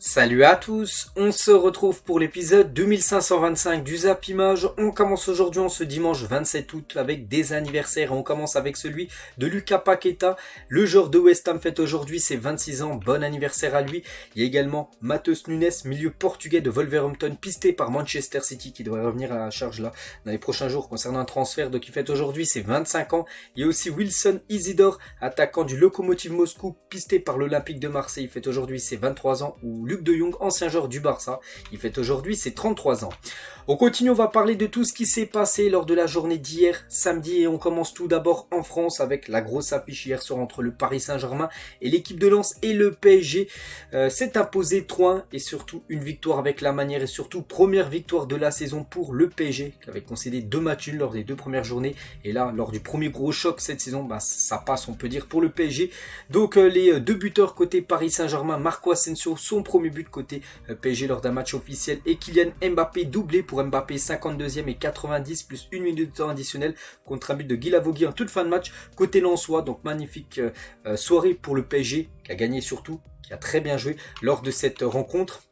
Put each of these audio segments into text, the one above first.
Salut à tous, on se retrouve pour l'épisode 2525 du Zap Image. On commence aujourd'hui en ce dimanche 27 août avec des anniversaires. On commence avec celui de Lucas Paqueta, le joueur de West Ham fête aujourd'hui ses 26 ans, bon anniversaire à lui. Il y a également Matheus Nunes, milieu portugais de Wolverhampton, pisté par Manchester City qui devrait revenir à la charge là dans les prochains jours concernant un transfert donc qui fête aujourd'hui ses 25 ans. Il y a aussi Wilson Isidore, attaquant du Lokomotiv Moscou, pisté par l'Olympique de Marseille, il fête aujourd'hui ses 23 ans. Ou Luc de Jong, ancien joueur du Barça, il fête aujourd'hui ses 33 ans. On continue, on va parler de tout ce qui s'est passé lors de la journée d'hier, samedi, et on commence tout d'abord en France avec la grosse affiche hier soir entre le Paris Saint-Germain et l'équipe de Lens et le PSG. S'est imposé 3-1 et surtout une victoire avec la manière et surtout première victoire de la saison pour le PSG qui avait concédé 2 matchs nuls lors des 2 premières journées et là lors du premier gros choc cette saison, ça passe on peut dire pour le PSG. Donc les 2 buteurs côté Paris Saint-Germain, Marco Asensio, son premier but côté PSG lors d'un match officiel et Kylian Mbappé doublé pour Mbappé 52e et 90 plus 1 minute de temps additionnel contre un but de Guy Lavogui en toute fin de match côté lensois. Donc magnifique soirée pour le PSG qui a gagné surtout, qui a très bien joué lors de cette rencontre.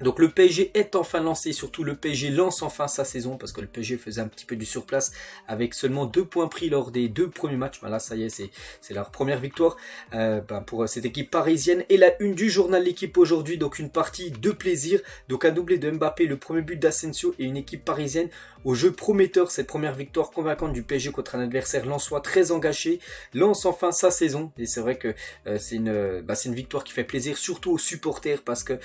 Donc le PSG est enfin lancé, surtout le PSG lance enfin sa saison parce que le PSG faisait un petit peu du surplace avec seulement 2 points pris lors des 2 premiers matchs. Là ça y est, c'est leur première victoire pour cette équipe parisienne. Et la une du journal L'équipe aujourd'hui, donc une partie de plaisir, donc un doublé de Mbappé, le premier but d'Asensio et une équipe parisienne au jeu prometteur. Cette première victoire convaincante du PSG contre un adversaire lensois très engagé, lance enfin sa saison et c'est vrai que c'est une victoire qui fait plaisir surtout aux supporters parce que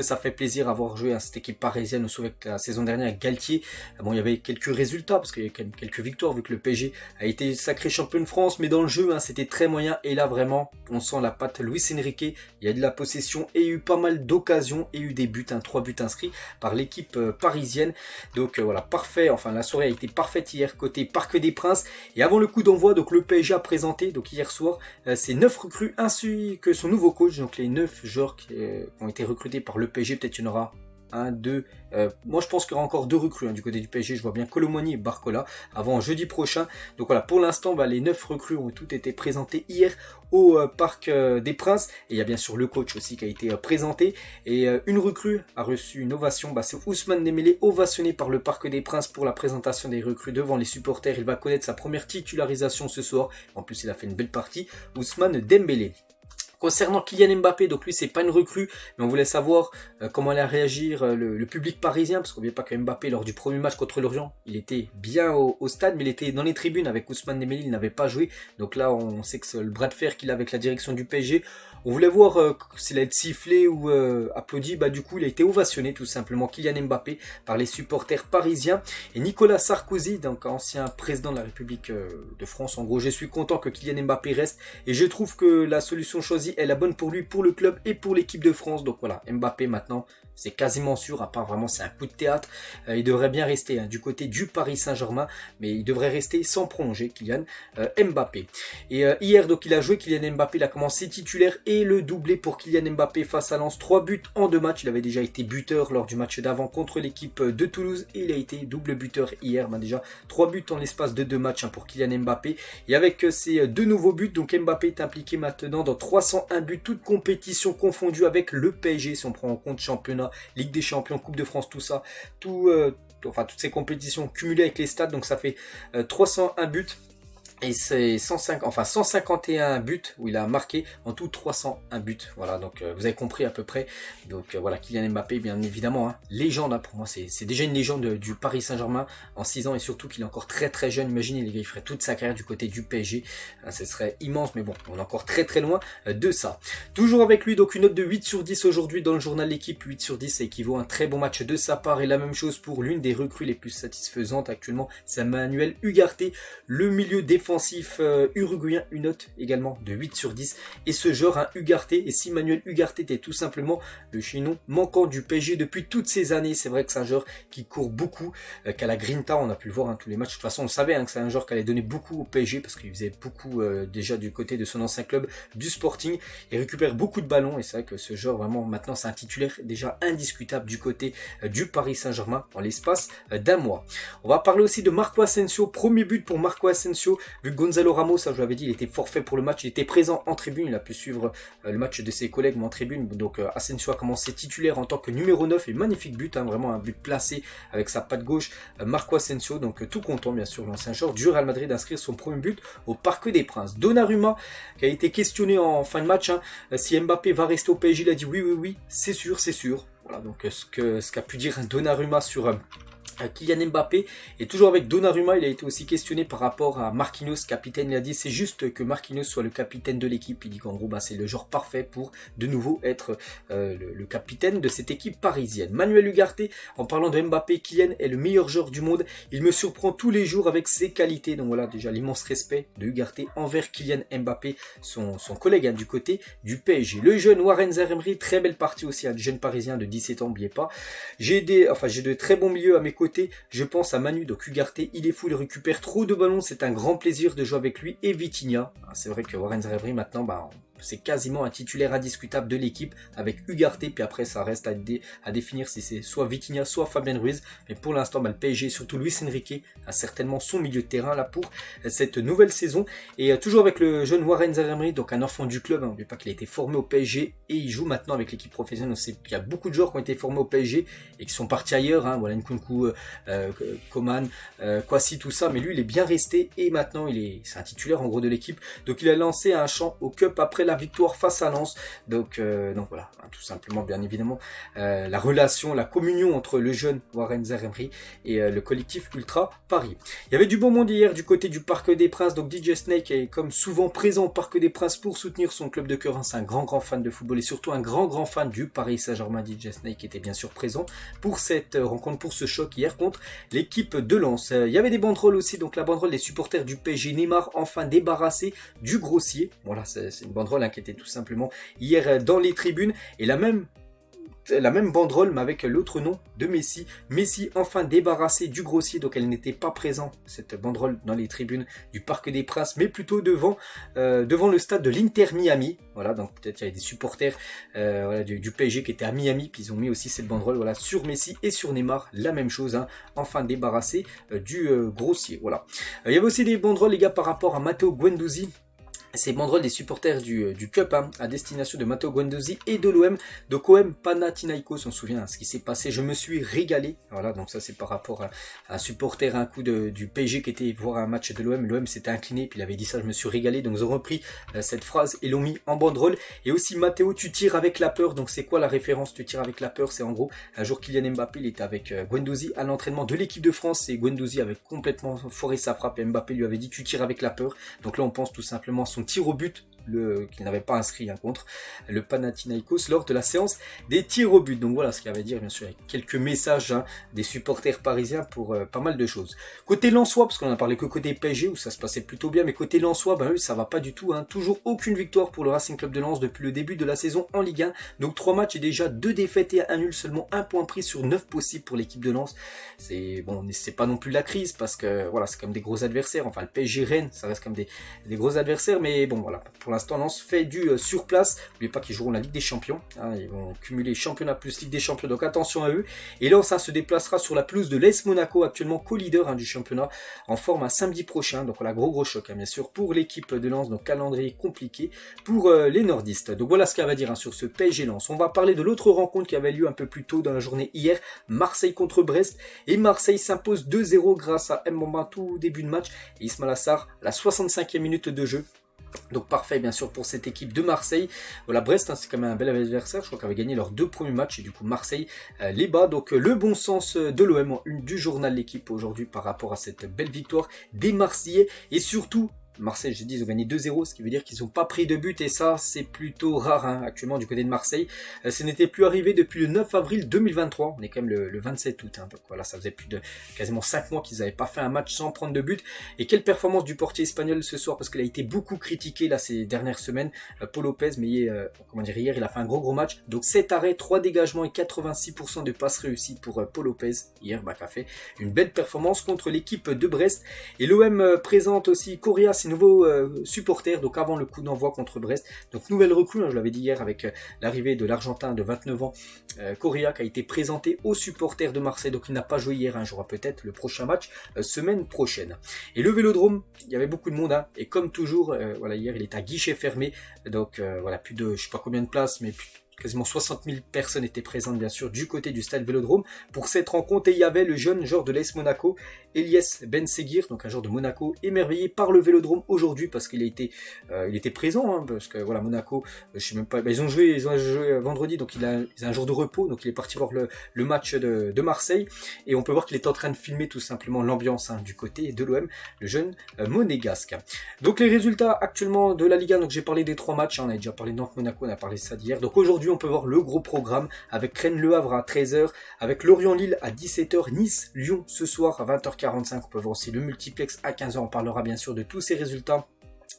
ça fait plaisir avoir joué à cette équipe parisienne. On se souvient que la saison dernière avec Galtier, il y avait quelques résultats parce qu'il y a quand même quelques victoires vu que le PSG a été sacré champion de France, mais dans le jeu c'était très moyen et là vraiment on sent la patte Luis Enrique. Il y a de la possession et il y a eu pas mal d'occasions et eu des buts, 3 buts inscrits par l'équipe parisienne. Donc voilà, parfait, enfin la soirée a été parfaite hier côté Parc des Princes. Et avant le coup d'envoi, donc le PSG a présenté donc hier soir ses 9 recrues ainsi que son nouveau coach, donc les 9 joueurs qui ont été recrutés par le PSG. Peut-être qu'il y en aura 1, 2, moi je pense qu'il y aura encore 2 recrues du côté du PSG. Je vois bien Colomoni et Barcola avant jeudi prochain. Donc voilà, pour l'instant les 9 recrues ont toutes été présentées hier au Parc des Princes. Et il y a bien sûr le coach aussi qui a été présenté. Et une recrue a reçu une ovation, c'est Ousmane Dembélé, ovationné par le Parc des Princes pour la présentation des recrues devant les supporters. Il va connaître sa première titularisation ce soir. En plus il a fait une belle partie, Ousmane Dembélé. Concernant Kylian Mbappé, donc lui c'est pas une recrue, mais on voulait savoir comment allait réagir le public parisien, parce qu'on n'oublie pas que Mbappé lors du premier match contre l'Orient, il était bien au stade, mais il était dans les tribunes avec Ousmane Dembélé, il n'avait pas joué, donc là on sait que c'est le bras de fer qu'il a avec la direction du PSG. On voulait voir s'il allait être sifflé ou applaudi, du coup il a été ovationné tout simplement Kylian Mbappé par les supporters parisiens. Et Nicolas Sarkozy, donc ancien président de la République de France, en gros je suis content que Kylian Mbappé reste et je trouve que la solution choisie est la bonne pour lui, pour le club et pour l'équipe de France. Donc voilà, Mbappé maintenant c'est quasiment sûr, à part vraiment c'est un coup de théâtre, il devrait bien rester du côté du Paris Saint-Germain, mais il devrait rester sans prolonger Kylian Mbappé. Et hier donc il a joué, Kylian Mbappé, il a commencé titulaire et le doublé pour Kylian Mbappé face à Lens, 3 buts en 2 matchs, il avait déjà été buteur lors du match d'avant contre l'équipe de Toulouse et il a été double buteur hier, déjà 3 buts en l'espace de 2 matchs pour Kylian Mbappé. Et avec ces 2 nouveaux buts, donc Mbappé est impliqué maintenant dans 301 buts, toutes compétitions confondues avec le PSG si on prend en compte championnat, Ligue des Champions, Coupe de France, tout ça, toutes ces compétitions cumulées avec les stades, donc ça fait 301 buts. Et c'est 151 buts où il a marqué, en tout 301 buts. Voilà, donc vous avez compris à peu près. Donc voilà, Kylian Mbappé, bien évidemment, légende. Pour moi, c'est déjà une légende du Paris Saint-Germain en 6 ans. Et surtout qu'il est encore très très jeune. Imaginez, les gars, il ferait toute sa carrière du côté du PSG. Ce serait immense, mais bon, on est encore très très loin de ça. Toujours avec lui, donc une note de 8 sur 10 aujourd'hui dans le journal L'équipe. 8 sur 10, ça équivaut à un très bon match de sa part. Et la même chose pour l'une des recrues les plus satisfaisantes actuellement, c'est Manuel Ugarte, le milieu défensif uruguayen, une note également de 8 sur 10. Et ce genre, Ugarte, et si Manuel Ugarte était tout simplement le chaînon manquant du PSG depuis toutes ces années, c'est vrai que c'est un joueur qui court beaucoup, qu'à la Grinta, on a pu le voir tous les matchs. De toute façon, on savait que c'est un joueur qui allait donner beaucoup au PSG parce qu'il faisait beaucoup déjà du côté de son ancien club du Sporting. Il récupère beaucoup de ballons et c'est vrai que ce joueur, vraiment, maintenant, c'est un titulaire déjà indiscutable du côté du Paris Saint-Germain en l'espace d'un mois. On va parler aussi de Marco Asensio, premier but pour Marco Asensio. Vu que Gonzalo Ramos, ça je l'avais dit, il était forfait pour le match, il était présent en tribune, il a pu suivre le match de ses collègues mais en tribune. Donc Asensio a commencé titulaire en tant que numéro 9 et magnifique but, hein, vraiment un but placé avec sa patte gauche. Marco Asensio, donc tout content bien sûr, l'ancien joueur du Real Madrid d'inscrire son premier but au Parc des Princes. Donnarumma qui a été questionné en fin de match, hein, si Mbappé va rester au PSG, il a dit oui, c'est sûr, c'est sûr. Voilà donc ce qu'a pu dire Donnarumma sur Kylian Mbappé. Et toujours avec Donnarumma, il a été aussi questionné par rapport à Marquinhos, capitaine. Il a dit c'est juste que Marquinhos soit le capitaine de l'équipe. Il dit qu'en gros c'est le joueur parfait pour de nouveau être le capitaine de cette équipe parisienne. Manuel Ugarte, en parlant de Mbappé, Kylian est le meilleur joueur du monde. Il me surprend tous les jours avec ses qualités. Donc voilà déjà l'immense respect de Ugarte envers Kylian Mbappé, son collègue, hein, du côté du PSG. Le jeune Warren Zaïre-Emery, très belle partie aussi, un jeune parisien de 17 ans, n'oubliez pas. J'ai de très bons milieux à mes côtés. Je pense à Manu, donc Ugarte, il est fou, il récupère trop de ballons, c'est un grand plaisir de jouer avec lui. Et Vitinha, c'est vrai que Warren Zaïre-Emery maintenant, c'est quasiment un titulaire indiscutable de l'équipe avec Ugarte, puis après ça reste à définir si c'est soit Vitinha, soit Fabien Ruiz. Mais pour l'instant, le PSG, surtout Luis Enrique, a certainement son milieu de terrain là pour cette nouvelle saison. Et toujours avec le jeune Warren Zaïre-Emery, donc un enfant du club, n'oubliez pas qu'il a été formé au PSG et il joue maintenant avec l'équipe professionnelle. On sait qu'il y a beaucoup de joueurs qui ont été formés au PSG et qui sont partis ailleurs, hein, voilà, Nkunku, Coman, Kwasi, tout ça, mais lui il est bien resté et maintenant c'est un titulaire en gros de l'équipe. Donc il a lancé un chant au Cup après la victoire face à Lens. Donc voilà, tout simplement, bien évidemment, la relation, la communion entre le jeune Warren Zaïre-Emery et le collectif Ultra Paris. Il y avait du beau monde hier du côté du Parc des Princes. Donc DJ Snake est comme souvent présent au Parc des Princes pour soutenir son club de cœur, hein. C'est un grand fan de football et surtout un grand fan du Paris Saint-Germain. DJ Snake était bien sûr présent pour cette rencontre, pour ce choc hier contre l'équipe de Lens. Il y avait des banderoles aussi, donc la banderole des supporters du PSG. Neymar enfin débarrassé du grossier. Voilà, c'est une banderole, hein, qui était tout simplement hier dans les tribunes. Et la même banderole mais avec l'autre nom de Messi. Messi enfin débarrassé du grossier, donc elle n'était pas présente, cette banderole, dans les tribunes du Parc des Princes, mais plutôt devant le stade de l'Inter Miami. Voilà, donc peut-être il y avait des supporters du PSG qui étaient à Miami, puis ils ont mis aussi cette banderole, voilà, sur Messi et sur Neymar, la même chose, hein, enfin débarrassé du grossier. Voilà. Il y avait aussi des banderoles, les gars, par rapport à Matteo Guendouzi. Ces banderoles des supporters du Cup, hein, à destination de Matteo Guendouzi et de l'OM. Donc OM Panathinaikos, on se souvient, hein, ce qui s'est passé. Je me suis régalé. Voilà, donc ça c'est par rapport à un supporter, un coup du PSG qui était voir un match de l'OM. L'OM s'était incliné, puis il avait dit ça, je me suis régalé. Donc ils ont repris cette phrase et l'ont mis en banderole. Et aussi Matteo, tu tires avec la peur. Donc c'est quoi la référence, tu tires avec la peur? C'est en gros, un jour Kylian Mbappé, il était avec Guendouzi à l'entraînement de l'équipe de France. Et Guendouzi avait complètement foiré sa frappe. Et Mbappé lui avait dit, tu tires avec la peur. Donc là on pense tout simplement à son tir au but, qu'il n'avait pas inscrit, hein, contre le Panathinaikos lors de la séance des tirs au but. Donc voilà ce qu'il avait à dire, bien sûr, avec quelques messages, hein, des supporters parisiens pour pas mal de choses. Côté Lensois, parce qu'on a parlé que côté PSG où ça se passait plutôt bien, mais côté Lensois, eux ça va pas du tout, hein. Toujours aucune victoire pour le Racing Club de Lens depuis le début de la saison en Ligue 1. Donc 3 matchs et déjà 2 défaites et 1 nul, seulement 1 point pris sur 9 possibles pour l'équipe de Lens. C'est bon, c'est pas non plus la crise parce que voilà, c'est comme des gros adversaires. Enfin le PSG Rennes, ça reste comme des gros adversaires, mais bon voilà, pour l'instant Lens fait du sur place. N'oubliez pas qu'ils joueront la Ligue des Champions, hein, ils vont cumuler championnat plus Ligue des Champions, donc attention à eux. Et Lens, hein, se déplacera sur la pelouse de l'AS Monaco, actuellement co-leader, hein, du championnat, en forme à samedi prochain. Donc voilà, gros choc, hein, bien sûr pour l'équipe de Lens, donc calendrier compliqué pour les nordistes. Donc voilà ce qu'elle va dire, hein, sur ce PSG Lens. On va parler de l'autre rencontre qui avait lieu un peu plus tôt dans la journée hier, Marseille contre Brest, et Marseille s'impose 2-0 grâce à Mbamba tout début de match et Ismaïla Sarr à la 65e minute de jeu. Donc parfait bien sûr pour cette équipe de Marseille. Voilà, Brest, hein, c'est quand même un bel adversaire. Je crois qu'elle avait gagné leurs 2 premiers matchs et du coup Marseille les bat. Donc le bon sens de l'OM en une du journal L'équipe aujourd'hui par rapport à cette belle victoire des Marseillais. Et surtout Marseille, j'ai dit, ils ont gagné 2-0, ce qui veut dire qu'ils n'ont pas pris de but, et ça, c'est plutôt rare, hein, actuellement, du côté de Marseille. Ce n'était plus arrivé depuis le 9 avril 2023, on est quand même le 27 août, hein, donc voilà, ça faisait quasiment 5 mois qu'ils n'avaient pas fait un match sans prendre de but. Et quelle performance du portier espagnol ce soir, parce qu'il a été beaucoup critiqué, là, ces dernières semaines, Paul Lopez, mais hier, il a fait un gros match, donc 7 arrêts, 3 dégagements et 86% de passes réussies pour Paul Lopez, hier, qui a fait une belle performance contre l'équipe de Brest. Et l'OM présente aussi Correa, ses nouveaux supporters, donc avant le coup d'envoi contre Brest. Donc nouvelle recrue, hein, je l'avais dit hier avec l'arrivée de l'Argentin de 29 ans, Correa, qui a été présenté aux supporters de Marseille. Donc il n'a pas joué hier, hein, jouera peut-être le prochain match semaine prochaine. Et le Vélodrome, il y avait beaucoup de monde, hein, et comme toujours, voilà, hier il était à guichet fermé, donc voilà, plus de je sais pas combien de places, mais quasiment 60 000 personnes étaient présentes bien sûr du côté du stade Vélodrome pour cette rencontre, et il y avait le jeune joueur de l'AS Monaco, Elias Ben Seguir, donc un joueur de Monaco émerveillé par le Vélodrome aujourd'hui parce qu'il il était présent, hein, parce que voilà, Monaco, je sais même pas, ils ont joué vendredi, donc il a un jour de repos, donc il est parti voir le match de Marseille, et on peut voir qu'il est en train de filmer tout simplement l'ambiance, hein, du côté de l'OM, le jeune monégasque. Donc les résultats actuellement de la Liga, donc j'ai parlé des 3 matchs, hein, on a déjà parlé de Nantes-Monaco, on a parlé de ça d'hier, donc aujourd'hui on peut voir le gros programme avec Rennes-Le Havre à 13h, avec Lorient-Lille à 17h, Nice-Lyon ce soir à 20h45. On peut voir aussi le multiplex à 15h. On parlera bien sûr de tous ces résultats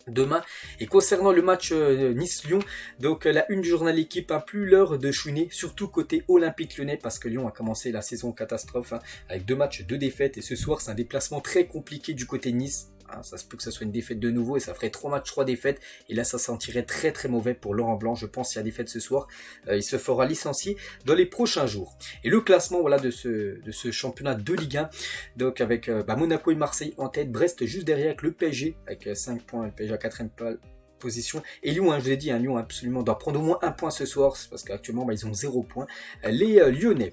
demain. Et concernant le match Nice-Lyon, donc la une du journal L'équipe, hein, plus l'heure de chouiner, surtout côté Olympique Lyonnais, parce que Lyon a commencé la saison catastrophe, hein, avec 2 matchs, 2 défaites, et ce soir c'est un déplacement très compliqué du côté de Nice. Ça se peut que ça soit une défaite de nouveau et ça ferait 3 matchs, 3 défaites. Et là, ça sentirait très très mauvais pour Laurent Blanc. Je pense qu'il y a défaite ce soir, il se fera licencier dans les prochains jours. Et le classement, voilà, de ce championnat de Ligue 1. Donc avec Monaco et Marseille en tête, Brest juste derrière avec le PSG avec 5 points, le PSG à 4e position. Et Lyon, hein, je vous l'ai dit, hein, Lyon absolument doit prendre au moins 1 point ce soir, parce qu'actuellement ils ont 0 points. Les Lyonnais.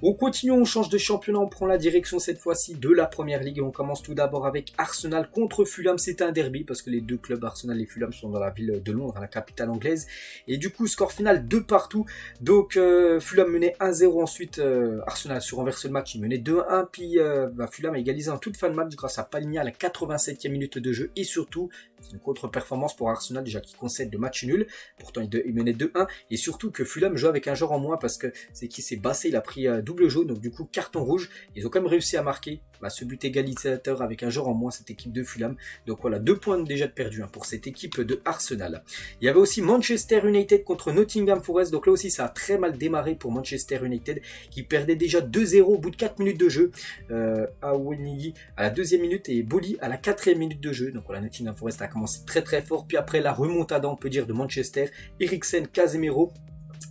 On continue, on change de championnat, on prend la direction cette fois-ci de la Première Ligue et on commence tout d'abord avec Arsenal contre Fulham. C'est un derby parce que les deux clubs, Arsenal et Fulham, sont dans la ville de Londres, la capitale anglaise. Et du coup, score final 2 partout. Donc Fulham menait 1-0, ensuite Arsenal se renverse le match, il menait 2-1, puis Fulham a égalisé en toute fin de match grâce à Palhinha à la 87e minute de jeu, et surtout, c'est une contre-performance pour Arsenal déjà qui concède le match nul. Pourtant il menait 2-1, et surtout que Fulham joue avec un joueur en moins parce que c'est qui s'est bassé, il a pris double jaune, donc du coup carton rouge. Ils ont quand même réussi à marquer ce but égalisateur avec un joueur en moins, cette équipe de Fulham. Donc voilà, 2 points déjà de perdu, hein, pour cette équipe de Arsenal. Il y avait aussi Manchester United contre Nottingham Forest. Donc là aussi ça a très mal démarré pour Manchester United qui perdait déjà 2-0 au bout de 4 minutes de jeu. Awoniyi à la 2e minute et Boli à la 4e minute de jeu. Donc voilà, Nottingham Forest a commencé très très fort, puis après la remontada, on peut dire, de Manchester, Eriksen, Casemiro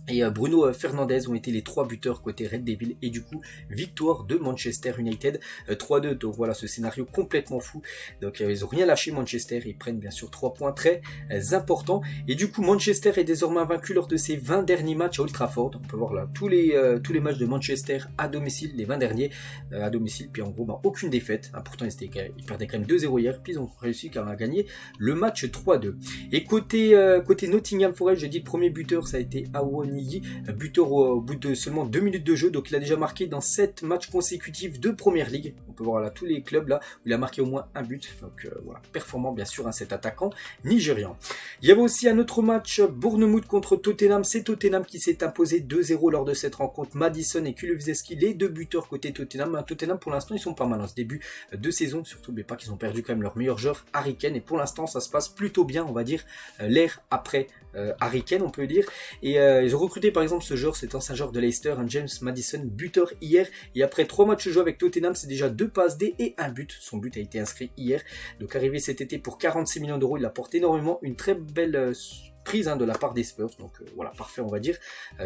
et Bruno Fernandes ont été les 3 buteurs côté Red Devil, et du coup victoire de Manchester United 3-2. Donc voilà, ce scénario complètement fou. Donc ils ont rien lâché Manchester, ils prennent bien sûr 3 points très importants, et du coup Manchester est désormais vaincu lors de ses 20 derniers matchs à Old Trafford. On peut voir là tous les matchs de Manchester à domicile, les 20 derniers à domicile, puis en gros aucune défaite, hein. Pourtant ils perdaient quand même 2-0 hier, puis ils ont réussi quand même à gagner le match 3-2. Et côté Nottingham Forest, j'ai dit le premier buteur ça a été Awoniyi, buteur au bout de seulement 2 minutes de jeu. Donc il a déjà marqué dans 7 matchs consécutifs de Première Ligue. On peut voir là tous les clubs là où il a marqué au moins un but. Donc voilà, performant bien sûr, hein, cet attaquant nigérian. Il y avait aussi un autre match, Bournemouth contre Tottenham. C'est Tottenham qui s'est imposé 2-0 lors de cette rencontre. Madison et Kulusevski, les 2 buteurs côté Tottenham. Tottenham pour l'instant ils sont pas mal en ce début de saison, surtout mais pas qu'ils ont perdu quand même leur meilleur joueur Harry Kane, et pour l'instant ça se passe plutôt bien, on va dire, l'ère après Harry Kane, on peut dire. Et ils ont recruté par exemple ce joueur, cet ancien joueur de Leicester, un James Maddison, buteur hier, et après 3 matchs joués avec Tottenham, c'est déjà 2 passes D et 1 but. Son but a été inscrit hier, donc arrivé cet été pour 46 millions d'euros, il apporte énormément, une très belle prise, hein, de la part des Spurs. Donc voilà, parfait, on va dire.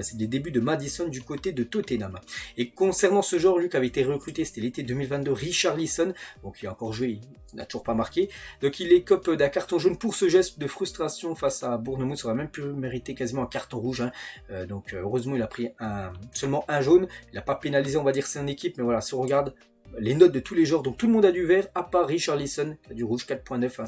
C'est des débuts de Madison du côté de Tottenham. Et concernant ce joueur, lui qui avait été recruté, c'était l'été 2022, Richarlison, donc il a encore joué, il n'a toujours pas marqué. Donc il écope d'un carton jaune pour ce geste de frustration face à Bournemouth. Ça aurait même pu mériter quasiment un carton rouge, hein. Donc heureusement il a pris seulement un jaune. Il n'a pas pénalisé, on va dire, son équipe, mais voilà, si on regarde les notes de tous les joueurs, donc tout le monde a du vert à part Richarlison qui a du rouge, 4.9,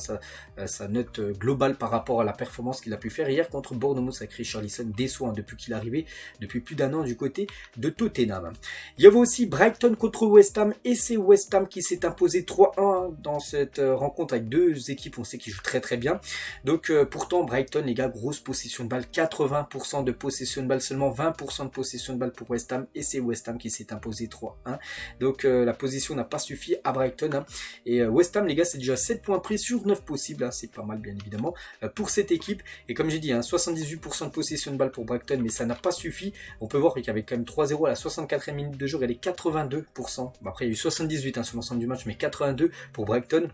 hein, sa note globale par rapport à la performance qu'il a pu faire hier contre Bournemouth avec Richarlison, déçoit, hein, depuis qu'il est arrivé, depuis plus d'1 an du côté de Tottenham. Il y avait aussi Brighton contre West Ham, et c'est West Ham qui s'est imposé 3-1 dans cette rencontre avec 2 équipes, on sait qu'ils jouent très très bien. Donc pourtant Brighton, les gars, grosse possession de balle, 80% de possession de balle, seulement 20% de possession de balle pour West Ham, et c'est West Ham qui s'est imposé 3-1. Donc la position n'a pas suffi à Brighton, hein. Et West Ham, les gars, c'est déjà 7 points pris sur 9 possibles, hein. C'est pas mal bien évidemment pour cette équipe. Et comme j'ai dit, hein, 78% de possession de balle pour Brighton, mais ça n'a pas suffi. On peut voir qu'il y avait quand même 3-0 à la 64e minute de jeu, et les 82%. Bon, après il y a eu 78, hein, sur l'ensemble du match, mais 82 pour Brighton.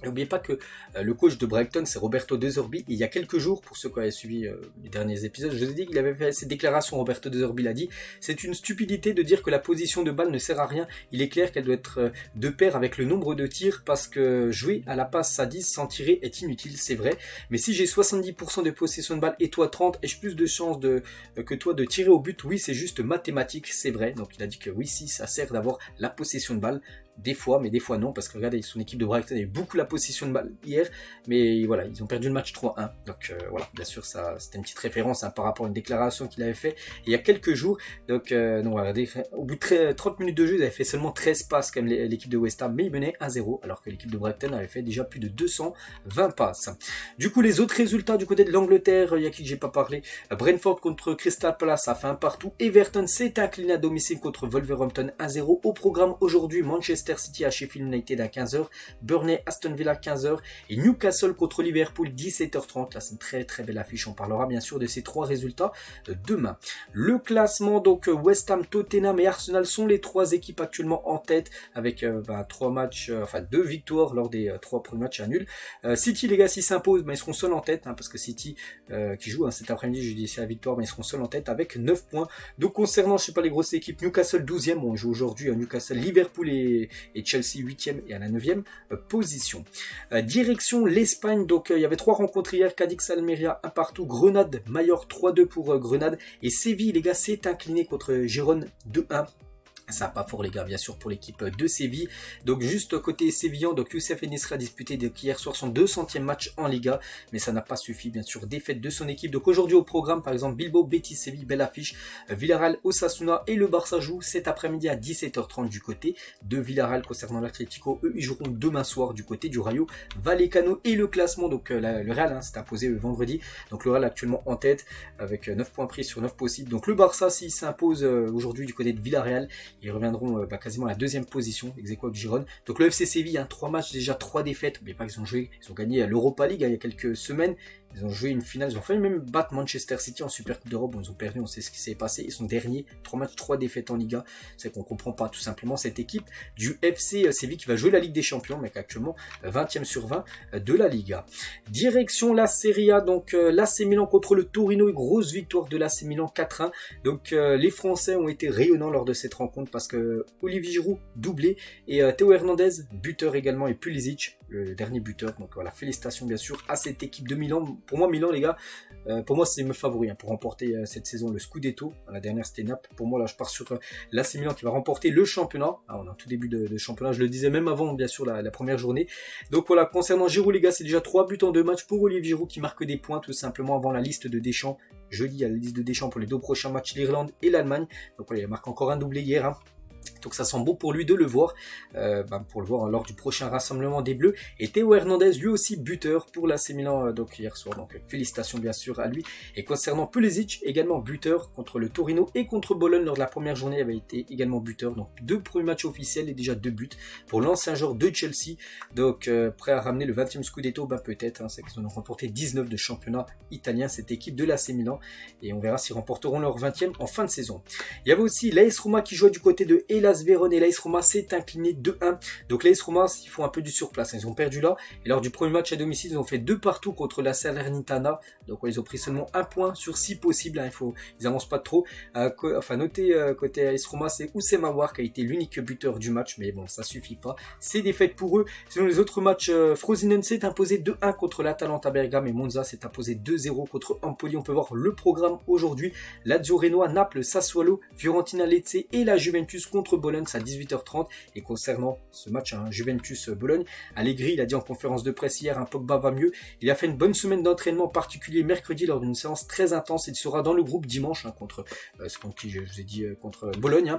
N'oubliez pas que le coach de Brighton, c'est Roberto De Zerbi. Il y a quelques jours, pour ceux qui avaient suivi les derniers épisodes, je vous ai dit qu'il avait fait cette déclaration. Roberto De Zerbi l'a dit. C'est une stupidité de dire que la position de balle ne sert à rien. Il est clair qu'elle doit être de pair avec le nombre de tirs, parce que jouer à la passe à 10 sans tirer est inutile, c'est vrai. Mais si j'ai 70% de possession de balle et toi 30, ai-je plus de chances que toi de tirer au but? Oui, c'est juste mathématique, c'est vrai. Donc il a dit que oui, si, ça sert d'avoir la possession de balle. Des fois, mais des fois non, parce que regardez, son équipe de Brighton avait beaucoup la possession de balle hier, mais voilà, ils ont perdu le match 3-1. Donc voilà, bien sûr, ça c'était une petite référence par rapport à une déclaration qu'il avait fait il y a quelques jours. Donc voilà, au bout de 30 minutes de jeu, ils avaient fait seulement 13 passes comme l'équipe de West Ham, mais ils menaient 1-0, alors que l'équipe de Brighton avait fait déjà plus de 220 passes. Du coup, les autres résultats du côté de l'Angleterre, il y a qui que j'ai pas parlé. Brentford contre Crystal Palace a fait un partout. Everton s'est incliné à domicile contre Wolverhampton 1-0. Au programme aujourd'hui, Manchester City à Sheffield United à 15h, Burnley Aston Villa 15h et Newcastle contre Liverpool 17h30. Là, c'est une très très belle affiche. On parlera bien sûr de ces trois résultats demain. Le classement, donc West Ham, Tottenham et Arsenal sont les trois équipes actuellement en tête avec trois matchs, enfin 2 victoires lors des 3 premiers matchs à nul. City, les gars, s'ils s'imposent, mais ils seront seuls en tête parce que City qui joue cet après-midi, je dis c'est la victoire, mais ils seront seuls en tête avec 9 points. Donc concernant, je sais pas, les grosses équipes, Newcastle 12e, bon, on joue aujourd'hui à Newcastle, Liverpool et Chelsea 8e et à la 9e position. Direction l'Espagne, donc il y avait 3 rencontres hier, Cadix Almeria 1 partout, Grenade Mallorca 3-2 pour Grenade, et Séville, les gars, s'est incliné contre Gérone 2-1. Ça pas fort les gars, bien sûr, pour l'équipe de Séville. Donc juste côté sévillan, donc Youssef Enesri a disputé hier soir son 200e match en Liga, mais ça n'a pas suffi, bien sûr, défaite de son équipe. Donc aujourd'hui au programme, par exemple, Bilbao, Betis, Séville, belle affiche, Villarreal, Osasuna et le Barça jouent cet après-midi à 17h30 du côté de Villarreal. Concernant l'Atlético, eux ils joueront demain soir du côté du Rayo Vallecano. Et le classement, donc le Real s'est imposé le vendredi, donc le Real actuellement en tête avec 9 points pris sur 9 possibles. Donc le Barça, s'il s'impose aujourd'hui du côté de Villarreal, ils reviendront quasiment à la 2e position, ex aequo avec Girone. Donc le FC Séville, 3 matchs déjà, 3 défaites. Mais pas qu'ils ont joué, ils ont gagné l'Europa League il y a quelques semaines. Ils ont joué une finale, ils ont failli même battre Manchester City en Super Coupe d'Europe. Bon, ils ont perdu, on sait ce qui s'est passé. Ils sont derniers, 3 matchs, 3 défaites en Liga. C'est qu'on comprend pas tout simplement cette équipe du FC Séville qui va jouer la Ligue des Champions, mais qui est actuellement 20e sur 20 de la Liga. Direction la Serie A, donc l'AC Milan contre le Torino, une grosse victoire de l'AC Milan 4-1. Donc les Français ont été rayonnants lors de cette rencontre parce que Olivier Giroud doublé et Théo Hernandez buteur également, et Pulisic le dernier buteur. Donc voilà, félicitations bien sûr à cette équipe de Milan. Pour moi, Milan, les gars, pour moi c'est mes favoris pour remporter cette saison le Scudetto. La dernière c'était Naples. Pour moi là je pars sur l'AC Milan qui va remporter le championnat. On est en tout début de championnat, je le disais même avant bien sûr la première journée. Donc voilà, concernant Giroud les gars, c'est déjà 3 buts en 2 matchs pour Olivier Giroud qui marque des points tout simplement avant la liste de Deschamps. Jeudi, il y a la liste de Deschamps pour les 2 prochains matchs, l'Irlande et l'Allemagne. Donc voilà, il marque encore un doublé hier. Donc ça sent bon pour lui de le voir, pour le voir lors du prochain rassemblement des Bleus. Et Théo Hernandez, lui aussi buteur pour l'AC Milan donc hier soir. Donc félicitations bien sûr à lui. Et concernant Pulisic, également buteur contre le Torino et contre Bologne lors de la première journée, il avait été également buteur. Donc 2 premiers matchs officiels et déjà 2 buts pour l'ancien joueur de Chelsea. Donc prêt à ramener le 20e Scudetto, peut-être. C'est qu'ils ont remporté 19 de championnat italien, cette équipe de l'AC Milan. Et on verra s'ils remporteront leur 20e en fin de saison. Il y avait aussi l'AS Roma qui jouait du côté de Hellas Vérone, et l'AS Roma s'est incliné 2-1. Donc l'AS Roma, ils font un peu du surplace. Ils ont perdu là. Et lors du premier match à domicile, ils ont fait 2 partout contre la Salernitana. Donc ils ont pris seulement 1 point sur 6 possibles. Ils avancent pas trop. Notez côté AS Roma, c'est Oussem Aouar qui a été l'unique buteur du match. Mais bon, ça suffit pas. C'est défaite pour eux. Sinon les autres matchs, Frosinone s'est imposé 2-1 contre l'Atalanta Bergame et Monza s'est imposé 2-0 contre Empoli. On peut voir le programme aujourd'hui. Lazio Renoir, Naples, Sassuolo, Fiorentina Lecce et la Juventus contre Bologne à 18h30. Et concernant ce match, Juventus-Bologne, Allegri, il a dit en conférence de presse hier, Pogba va mieux. Il a fait une bonne semaine d'entraînement particulier mercredi lors d'une séance très intense. Il sera dans le groupe dimanche contre Bologne.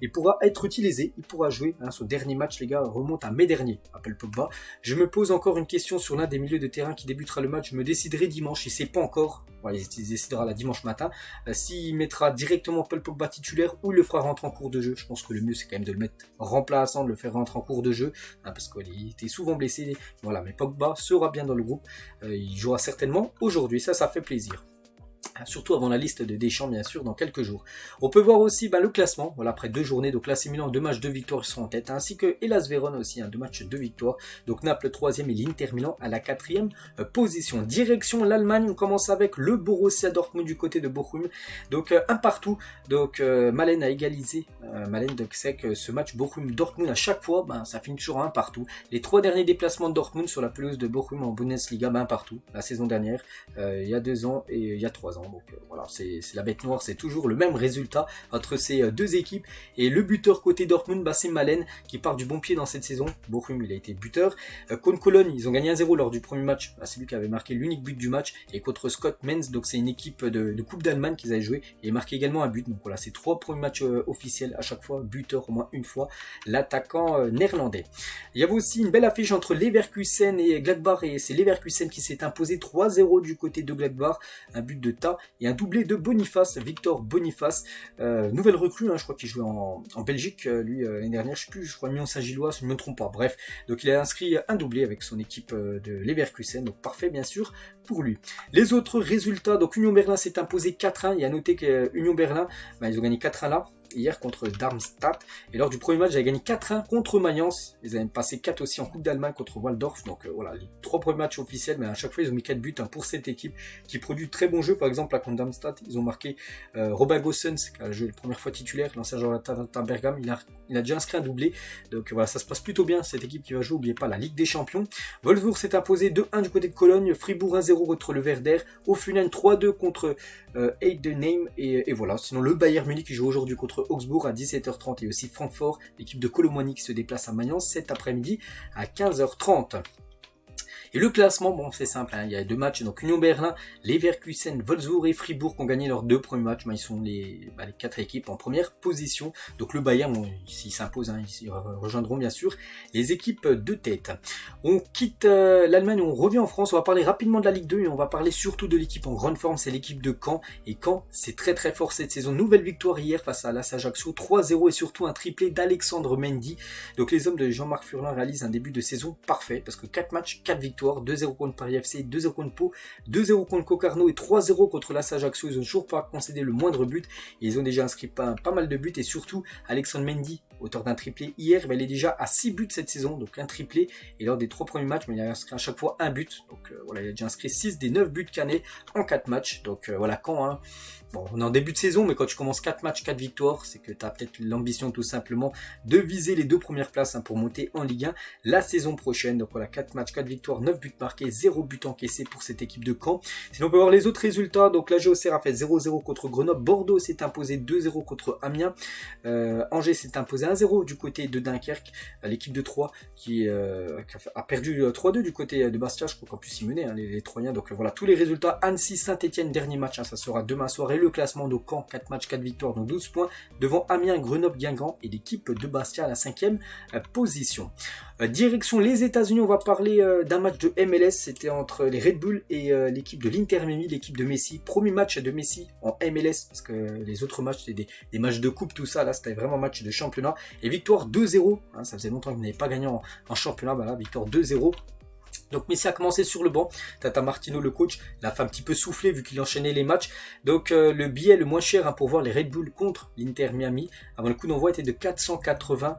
Il pourra être utilisé, il pourra jouer. Son dernier match, les gars, remonte à mai dernier, appelle Pogba. Je me pose encore une question sur l'un des milieux de terrain qui débutera le match. Je me déciderai dimanche, il ne sait pas encore. Il décidera la dimanche matin s'il mettra directement Paul Pogba titulaire ou il le fera rentrer en cours de jeu. Je pense que le mieux c'est quand même de le mettre remplaçant, de le faire rentrer en cours de jeu parce qu'il était souvent blessé. Voilà, mais Pogba sera bien dans le groupe. Il jouera certainement aujourd'hui, ça fait plaisir. surtout avant la liste de Deschamps bien sûr dans quelques jours. On peut voir aussi le classement, voilà, après 2 journées, donc l'AC Milan 2 matchs 2 victoires sont en tête, ainsi que Hellas Vérone aussi, 2 matchs 2 victoires, donc Naples 3e et l'Inter Milan à la 4e position. Direction l'Allemagne, on commence avec le Borussia Dortmund du côté de Bochum, donc un partout, donc Malen a égalisé, Malen donc c'est que ce match Bochum-Dortmund à chaque fois, ça finit toujours un partout. Les 3 derniers déplacements de Dortmund sur la pelouse de Bochum en Bundesliga, un partout, la saison dernière, il y a 2 ans et il y a 3 ans. Donc voilà, c'est la bête noire, c'est toujours le même résultat entre ces deux équipes. Et le buteur côté Dortmund, c'est Malen qui part du bon pied dans cette saison. Bochum, il a été buteur. Contre Cologne, ils ont gagné 1-0 lors du premier match. C'est lui qui avait marqué l'unique but du match. Et contre Scott Menz, donc c'est une équipe de Coupe d'Allemagne qu'ils avaient joué. Et marqué également un but. Donc voilà, c'est 3 premiers matchs officiels à chaque fois. Buteur au moins une fois. L'attaquant néerlandais. Il y avait aussi une belle affiche entre Leverkusen et Gladbach. Et c'est Leverkusen qui s'est imposé 3-0 du côté de Gladbach. Un but de Ta et un doublé de Boniface, Victor Boniface, nouvelle recrue, je crois qu'il jouait en Belgique, lui l'année dernière, je sais plus, je crois Mion Saint-Gillois, si je ne me trompe pas, bref, donc il a inscrit un doublé avec son équipe de Leverkusen, donc parfait bien sûr pour lui. Les autres résultats, donc Union Berlin s'est imposé 4-1, il y a noté que Union Berlin, ils ont gagné 4-1 là, hier contre Darmstadt. Et lors du premier match, j'avais gagné 4-1 contre Mayence. Ils avaient passé 4 aussi en Coupe d'Allemagne contre Waldorf. Donc voilà, les 3 premiers matchs officiels, mais à chaque fois, ils ont mis 4 buts pour cette équipe qui produit de très bons jeux. Par exemple, à contre Darmstadt, ils ont marqué Robin Gosens, qui a joué la première fois titulaire, l'ancien joueur de Bergame. Il a déjà inscrit un doublé. Donc voilà, ça se passe plutôt bien, cette équipe qui va jouer. N'oubliez pas la Ligue des Champions. Wolfsburg s'est imposé 2-1 du côté de Cologne. Fribourg 1-0 contre le Werder. Offenheim 3-2 contre Heidenheim. Et voilà, sinon le Bayern Munich qui joue aujourd'hui contre Augsbourg à 17h30 et aussi Francfort, l'équipe de Colomani qui se déplace à Mayence cet après-midi à 15h30. Et le classement, c'est simple, il y a 2 matchs, donc Union Berlin, Leverkusen, Wolfsburg et Fribourg qui ont gagné leurs 2 premiers matchs, ils sont les 4 équipes en première position, donc le Bayern, s'ils s'imposent, ils rejoindront bien sûr les équipes de tête. On quitte l'Allemagne, on revient en France, on va parler rapidement de la Ligue 2 et on va parler surtout de l'équipe en grande forme, c'est l'équipe de Caen, et Caen c'est très très fort cette saison, nouvelle victoire hier face à l'AS Ajaccio, 3-0 et surtout un triplé d'Alexandre Mendy, donc les hommes de Jean-Marc Furlan réalisent un début de saison parfait, parce que 4 matchs, 4 victoires, 2-0 contre Paris FC, 2-0 contre Pau, 2-0 contre Concarneau et 3-0 contre l'AS Ajaccio. Ils n'ont toujours pas concédé le moindre but et ils ont déjà inscrit pas mal de buts et surtout Alexandre Mendy, auteur d'un triplé hier, il est déjà à 6 buts cette saison, donc un triplé et lors des 3 premiers matchs, il a inscrit à chaque fois un but, donc voilà, il a déjà inscrit 6 des 9 buts cannés en 4 matchs, donc voilà, Caen, bon, on est en début de saison, mais quand tu commences 4 matchs, 4 victoires, c'est que tu as peut-être l'ambition tout simplement de viser les 2 premières places pour monter en Ligue 1 la saison prochaine. Donc voilà, 4 matchs, 4 victoires, 9 buts marqués, 0 but encaissé pour cette équipe de Caen. Sinon, on peut voir les autres résultats. Donc la GOCR a fait 0-0 contre Grenoble, Bordeaux s'est imposé 2-0 contre Amiens, Angers s'est imposé 1-0 du côté de Dunkerque, l'équipe de Troyes qui a perdu 3-2 du côté de Bastia, je crois qu'en plus ils menaient les Troyens. Donc voilà, tous les résultats. Annecy, Saint-Etienne, dernier match, ça sera demain soir. Et le classement de Caen, 4 matchs, 4 victoires, donc 12 points, devant Amiens, Grenoble, Guingamp et l'équipe de Bastia à la 5e position. Direction les États-Unis, on va parler d'un match de MLS, c'était entre les Red Bull et l'équipe de l'Inter Miami, l'équipe de Messi. Premier match de Messi en MLS, parce que les autres matchs, c'était des matchs de coupe, tout ça, là c'était vraiment match de championnat. Et victoire 2-0, ça faisait longtemps qu'il n'avait pas gagné en championnat, là, victoire 2-0. Donc Messi a commencé sur le banc, Tata Martino le coach, il a fait un petit peu souffler vu qu'il enchaînait les matchs. Donc le billet le moins cher pour voir les Red Bull contre l'Inter Miami, avant le coup d'envoi était de $480,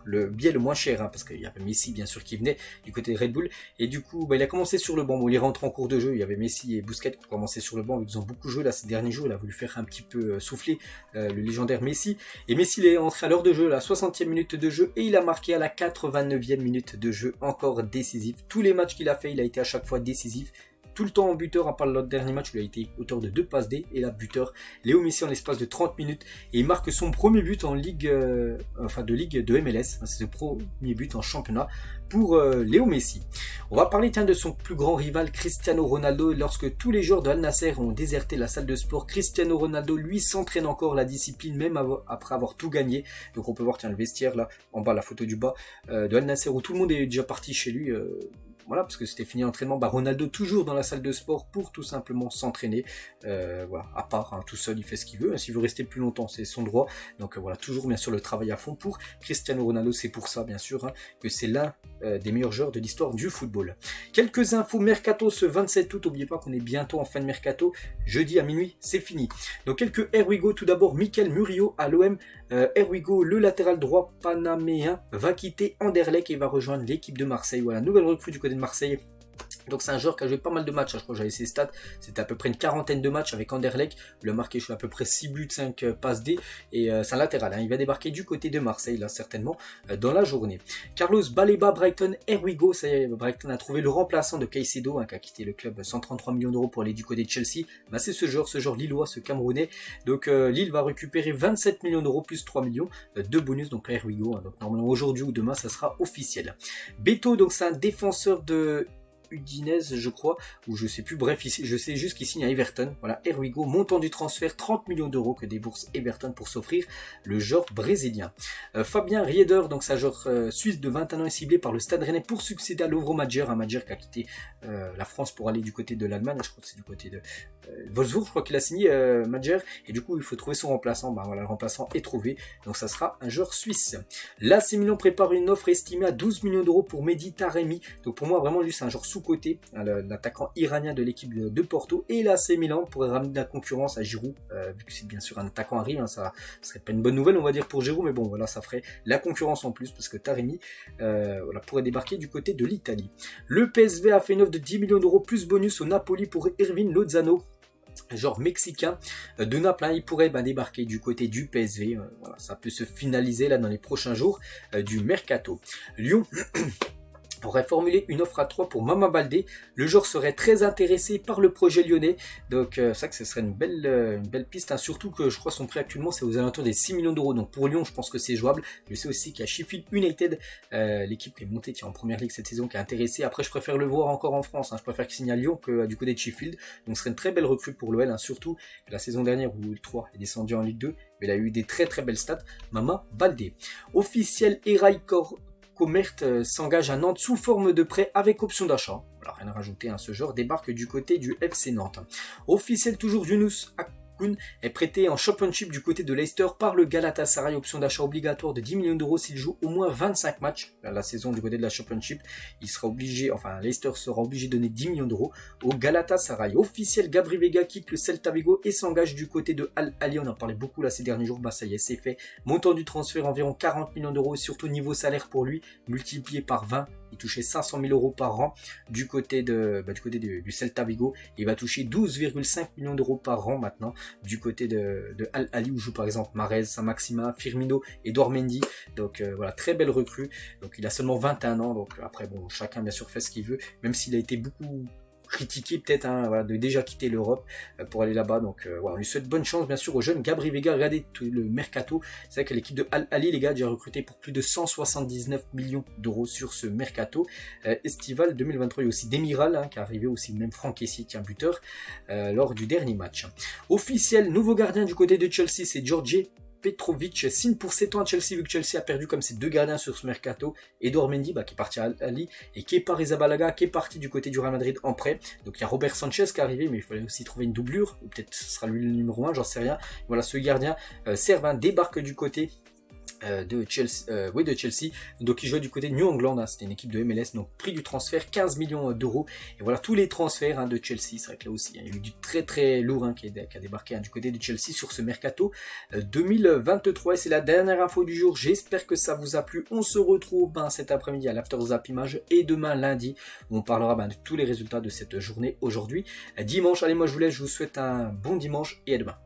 le billet le moins cher, parce qu'il y avait Messi bien sûr qui venait du côté des Red Bull. Et du coup il a commencé sur le banc, il est rentré en cours de jeu, il y avait Messi et Busquets qui ont commencé sur le banc, ils ont beaucoup joué là ces derniers jours, il a voulu faire un petit peu souffler le légendaire Messi. Et Messi il est entré à l'heure de jeu, la 60e minute de jeu, et il a marqué à la 89e minute de jeu, encore décisif. Tous les matchs qu'il a fait, il a été à chaque fois décisif. Tout le temps en buteur, à part le dernier match où il a été auteur de 2 passes D, et là buteur Léo Messi en l'espace de 30 minutes, et il marque son premier but en Ligue, de MLS, c'est le premier but en championnat pour Léo Messi. On va parler de son plus grand rival Cristiano Ronaldo. Lorsque tous les joueurs de Al Nasser ont déserté la salle de sport, Cristiano Ronaldo lui s'entraîne encore la discipline même après avoir tout gagné. Donc on peut voir le vestiaire là en bas, la photo du bas de Al Nasser où tout le monde est déjà parti chez lui. voilà, parce que c'était fini l'entraînement, Ronaldo toujours dans la salle de sport pour tout simplement s'entraîner, voilà, à part, tout seul il fait ce qu'il veut, s'il veut rester plus longtemps c'est son droit, donc voilà, toujours bien sûr le travail à fond pour Cristiano Ronaldo, c'est pour ça bien sûr que c'est l'un des meilleurs joueurs de l'histoire du football. Quelques infos mercato ce 27 août, n'oubliez pas qu'on est bientôt en fin de mercato, jeudi à minuit c'est fini. Donc quelques Here We Go, tout d'abord Mikel Murillo à l'OM. Here We Go, le latéral droit panaméen va quitter Anderlecht et va rejoindre l'équipe de Marseille. Voilà, nouvelle recrue du côté de Marseille. Donc c'est un joueur qui a joué pas mal de matchs, je crois que j'avais ses stats, c'était à peu près une quarantaine de matchs avec Anderlecht, il a marqué à peu près 6 buts, 5 passes D, et c'est un latéral, il va débarquer du côté de Marseille, là certainement, dans la journée. Carlos Baleba, Brighton, Here We Go, ça y est, Brighton a trouvé le remplaçant de Caicedo, qui a quitté le club 133 millions d'euros pour aller du côté de Chelsea, c'est ce joueur lillois, ce Camerounais, donc Lille va récupérer 27 millions d'euros plus 3 millions de bonus, donc Here We Go, donc normalement aujourd'hui ou demain ça sera officiel. Beto, donc c'est un défenseur de Udinese je crois, ou je sais plus, bref, ici, je sais juste qu'il signe à Everton, voilà, Here We Go, montant du transfert 30 millions d'euros que débourse Everton pour s'offrir le joueur brésilien. Fabien Rieder, donc c'est un joueur suisse de 21 ans est ciblé par le Stade Rennais pour succéder à Lovro Majer, un Majer qui a quitté la France pour aller du côté de l'Allemagne, je crois que c'est du côté de Wolfsburg, je crois qu'il a signé Majer, et du coup il faut trouver son remplaçant, voilà, le remplaçant est trouvé, donc ça sera un joueur suisse. L'AC Milan prépare une offre estimée à 12 millions d'euros pour Mehdi Taremi, donc pour moi vraiment lui c'est un joueur sous-côté, l'attaquant iranien de l'équipe de Porto, et l'AC Milan pourrait ramener de la concurrence à Giroud, vu que c'est bien sûr un attaquant arrive, ça serait pas une bonne nouvelle on va dire pour Giroud, mais bon voilà, ça ferait la concurrence en plus, parce que Taremi voilà, pourrait débarquer du côté de l'Italie. Le PSV a fait une offre de 10 millions d'euros plus bonus au Napoli pour Irving Lozano, genre mexicain de Naples, il pourrait débarquer du côté du PSV, voilà, ça peut se finaliser là dans les prochains jours du mercato. Lyon aurait formulé une offre à 3 pour Mama Baldé. Le joueur serait très intéressé par le projet lyonnais, donc c'est vrai que ce serait une belle piste, surtout que je crois son prix actuellement c'est aux alentours des 6 millions d'euros, donc pour Lyon je pense que c'est jouable. Je sais aussi qu'il y a Sheffield United, l'équipe qui est montée en première ligue cette saison, qui est intéressée. Après je préfère le voir encore en France, je préfère qu'il signe à Lyon que du côté de Sheffield, donc ce serait une très belle recrue pour l'OL, surtout que la saison dernière où le 3 est descendu en Ligue 2, mais il a eu des très belles stats. Mama Baldé. Officiel, Eraï Comert s'engage à Nantes sous forme de prêt avec option d'achat. Voilà, rien à rajouter, ce joueur débarque du côté du FC Nantes. Officiel toujours, Yunus Akun est prêté en Championship du côté de Leicester par le Galatasaray, option d'achat obligatoire de 10 millions d'euros s'il joue au moins 25 matchs la saison du côté de la Championship. Il sera obligé, Leicester sera obligé de donner 10 millions d'euros au Galatasaray. Officiel, Gabri Vega quitte le Celta Vigo et s'engage du côté de Al Ahly. On en parlait beaucoup là ces derniers jours, ça y est, c'est fait. Montant du transfert environ 40 millions d'euros et surtout niveau salaire pour lui multiplié par 20. Il touchait 500 000 euros par an du côté du Celta Vigo. Il va toucher 12,5 millions d'euros par an maintenant du côté de Al Ahly où joue par exemple Mahrez, Saint-Maxima, Firmino, Edouard Mendy. Donc voilà, très belle recrue. Donc il a seulement 21 ans. Donc après bon, chacun bien sûr fait ce qu'il veut, même s'il a été beaucoup critiqué peut-être voilà, de déjà quitter l'Europe pour aller là-bas, donc voilà, on lui souhaite bonne chance bien sûr au jeune Gabri Vega. Regardez tout le mercato, c'est vrai que l'équipe de Al Ahly, les gars, a déjà recruté pour plus de 179 millions d'euros sur ce mercato estival 2023. Il y a aussi Demiral qui est arrivé, aussi même Franck Kessié qui est un buteur lors du dernier match. Officiel, nouveau gardien du côté de Chelsea, c'est Georgie Petrovic, signe pour 7 ans à Chelsea, vu que Chelsea a perdu comme ses deux gardiens sur ce mercato. Edouard Mendy qui est parti à Al Ahly, et Kepa Arrizabalaga qui est parti du côté du Real Madrid en prêt. Donc il y a Robert Sanchez qui est arrivé, mais il fallait aussi trouver une doublure, ou peut-être ce sera lui le numéro 1, j'en sais rien. Voilà, ce gardien Servin débarque du côté de Chelsea, donc il jouait du côté de New England, c'était une équipe de MLS, donc prix du transfert 15 millions d'euros, et voilà tous les transferts de Chelsea. C'est vrai que là aussi il y a eu du très lourd qui a débarqué du côté de Chelsea sur ce mercato 2023, et c'est la dernière info du jour. J'espère que ça vous a plu. On se retrouve cet après-midi à l'After Zap Image, et demain lundi où on parlera de tous les résultats de cette journée aujourd'hui dimanche. Allez, moi je vous laisse, je vous souhaite un bon dimanche et à demain.